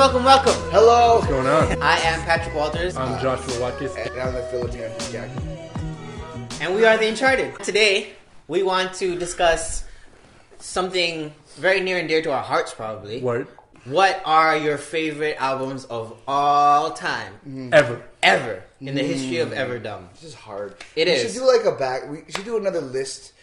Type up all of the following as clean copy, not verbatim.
welcome. Hello. What's going on? I am Patrick Walters. I'm Joshua Watkins. And I'm the Filipino Jack. And we are the Uncharted. Today, we want to discuss something very near and dear to our hearts, probably. Word. What are your favorite albums of all time? Ever. In the history of Everdom. This is hard. It is. We should do like we should do another list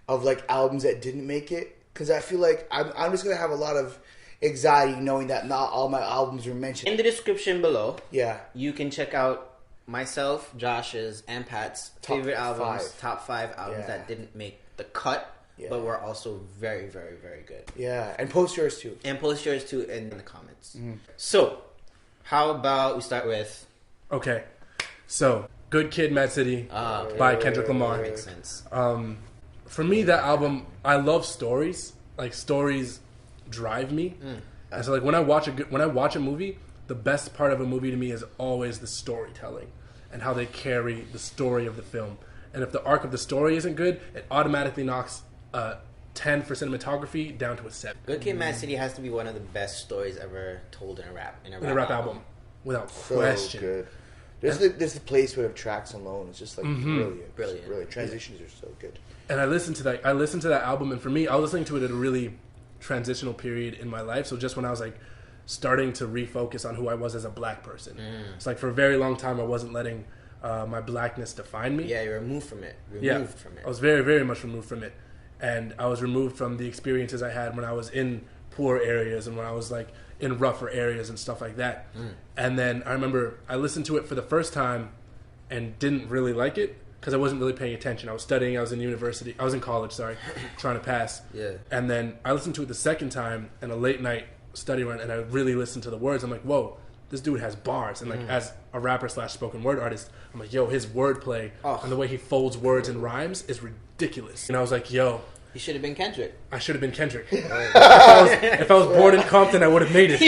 of like albums that didn't make it. Because I feel like I'm just going to have a lot of anxiety knowing that not all my albums were mentioned. In the description below, Yeah. you can check out myself, Josh's, and Pat's favorite albums, top 5 albums that didn't make the cut, but were also very, very, very good. Yeah, and post yours too. And post yours too in the comments. So, how about we start with... Okay. So, Good Kid, Mad City by Kendrick Lamar. That makes sense. For me, that album, I love stories. Like, stories drive me. And so, like, when I watch a movie, the best part of a movie to me is always the storytelling and how they carry the story of the film. And if the arc of the story isn't good, it automatically knocks 10 for cinematography down to a 7. Good Kid, Mad City has to be one of the best stories ever told in a rap album. Without So question. good. There's the placement of tracks alone. It's just like brilliant. Brilliant. Transitions are so good. And I listened to that album, and for me, I was listening to it at a really transitional period in my life. So just when I was like starting to refocus on who I was as a black person. It's like for a very long time I wasn't letting my blackness define me. Yeah, you're removed from it. I was very, very much removed from it. And I was removed from the experiences I had when I was in poor areas and when I was like in rougher areas and stuff like that. And then I remember I listened to it for the first time and didn't really like it because I wasn't really paying attention. I was studying, I was in college, trying to pass. Yeah. And then I listened to it the second time in a late night study run, and I really listened to the words. I'm like, whoa, this dude has bars. And like as a rapper / spoken word artist, I'm like, yo, his wordplay and the way he folds words and rhymes is ridiculous. And I was like, yo, he should have been Kendrick. I should have been Kendrick. If I was born in Compton, I would have made it.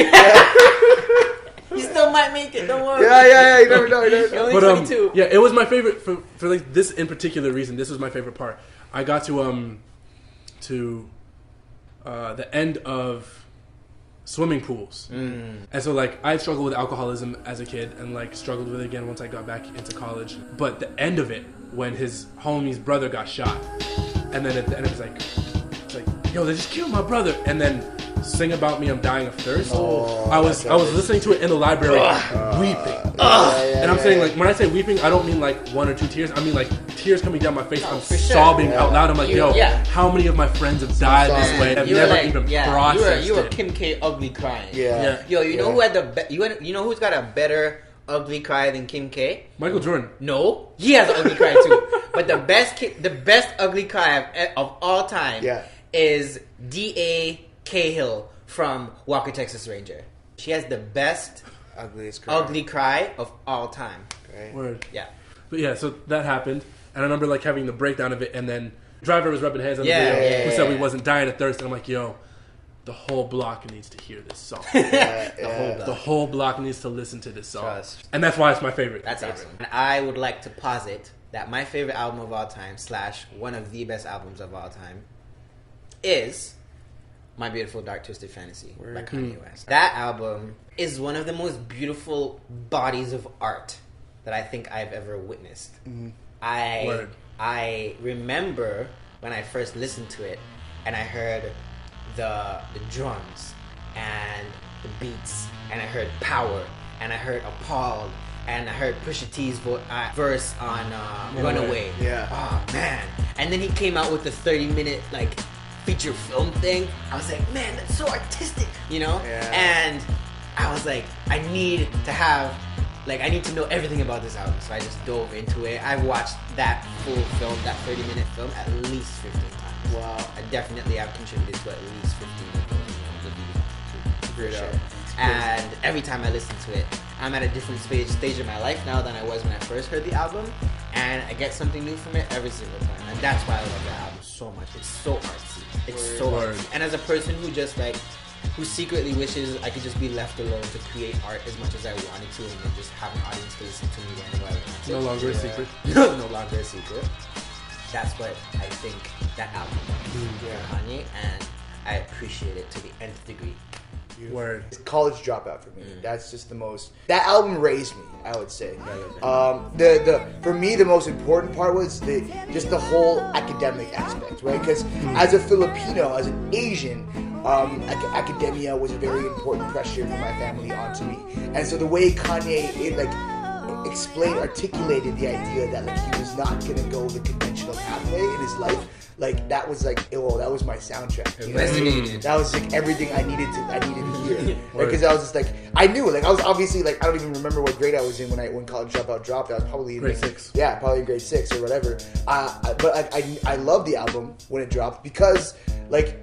You still might make it, don't worry. Yeah. You never know. You're only 22. Yeah, it was my favorite for like this in particular reason. This was my favorite part. I got to the end of swimming pools, and so like I struggled with alcoholism as a kid, and like struggled with it again once I got back into college. But the end of it, when his homie's brother got shot, and then at the end it's like, yo, they just killed my brother, and then Sing About Me, I'm Dying of Thirst. I was listening to it in the library, weeping. And I'm saying, like, when I say weeping, I don't mean like 1 or 2 tears. I mean like tears coming down my face. I'm sobbing out loud. I'm like, how many of my friends have died this way? I've never even processed it. You were Kim K ugly crying. Yeah. Yo, you know who had you know who's got a better ugly cry than Kim K? Michael Jordan. No, he has an ugly cry too. But the best ugly cry of all time is D.A. Cahill from Walker, Texas Ranger. She has the best ugly cry of all time. Right. Word. Yeah. But yeah, so that happened, and I remember like having the breakdown of it, and then Driver was rubbing hands on the video, who said we wasn't dying of thirst, and I'm like, yo, the whole block needs to hear this song. The whole block needs to listen to this song. Trust. And that's why it's my favorite. That's awesome. And I would like to posit that my favorite album of all time / one of the best albums of all time is My Beautiful Dark Twisted Fantasy by Kanye West. That album is one of the most beautiful bodies of art that I think I've ever witnessed. I remember when I first listened to it and I heard the drums and the beats, and I heard Power, and I heard Appalled, and I heard Pusha T's verse on Runaway. Yeah. Oh man! And then he came out with the 30-minute like feature film thing. I was like, man, that's so artistic, you know? Yeah. And I was like, I need to know everything about this album. So I just dove into it. I've watched that full film, that 30-minute film, at least 15 times. Wow. I definitely have contributed to at least 15 of those for sure. And every time I listen to it, I'm at a different stage of my life now than I was when I first heard the album. And I get something new from it every single time. And that's why I love that album so much. It's so artsy. It's so artsy. And as a person who just like, who secretly wishes I could just be left alone to create art as much as I wanted to, and then just have an audience to listen to me whenever I want to. No longer a secret. No longer a secret. That's what I think that album is for Kanye, and I appreciate it to the nth degree. Word. It's College Dropout for me. That's just the most. That album raised me, I would say. For me, the most important part was just the whole academic aspect, right? Because as a Filipino, as an Asian, academia was a very important pressure for my family onto me. And so the way Kanye articulated the idea that like he was not gonna go the conventional pathway in his life, like that was like, oh, that was my soundtrack. You know? That was like everything I needed to hear. Because I was just like, I knew, like I was obviously like, I don't even remember what grade I was in when College Dropout dropped. I was probably in grade 6. Yeah, probably in grade 6 or whatever. But I loved the album when it dropped because like.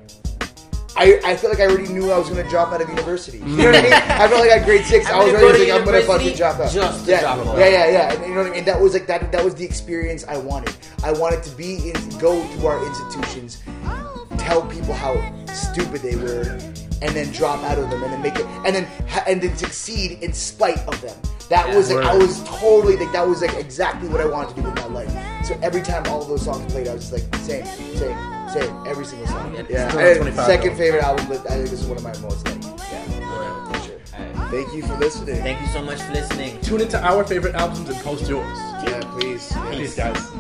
I feel like I already knew I was going to drop out of university. You know what I mean? I felt like at grade 6, I was already like, I'm going to fucking drop out. Just to drop out. Yeah. And you know what I mean? That was like that was the experience I wanted. I wanted to go to our institutions, tell people how stupid they were, and then drop out of them, and then make it, and then succeed in spite of them. That was like, I was totally like, that was like exactly what I wanted to do with my life. So every time all of those songs played, I was just like, same, every single song. Second favorite album, but I think this is one of my most like, for sure. Right. Thank you for listening. Thank you so much for listening. Tune into our favorite albums and post yours. Yeah, please. Peace, guys.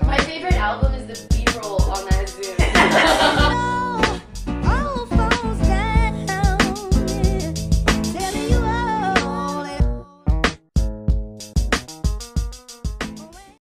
My favorite album is the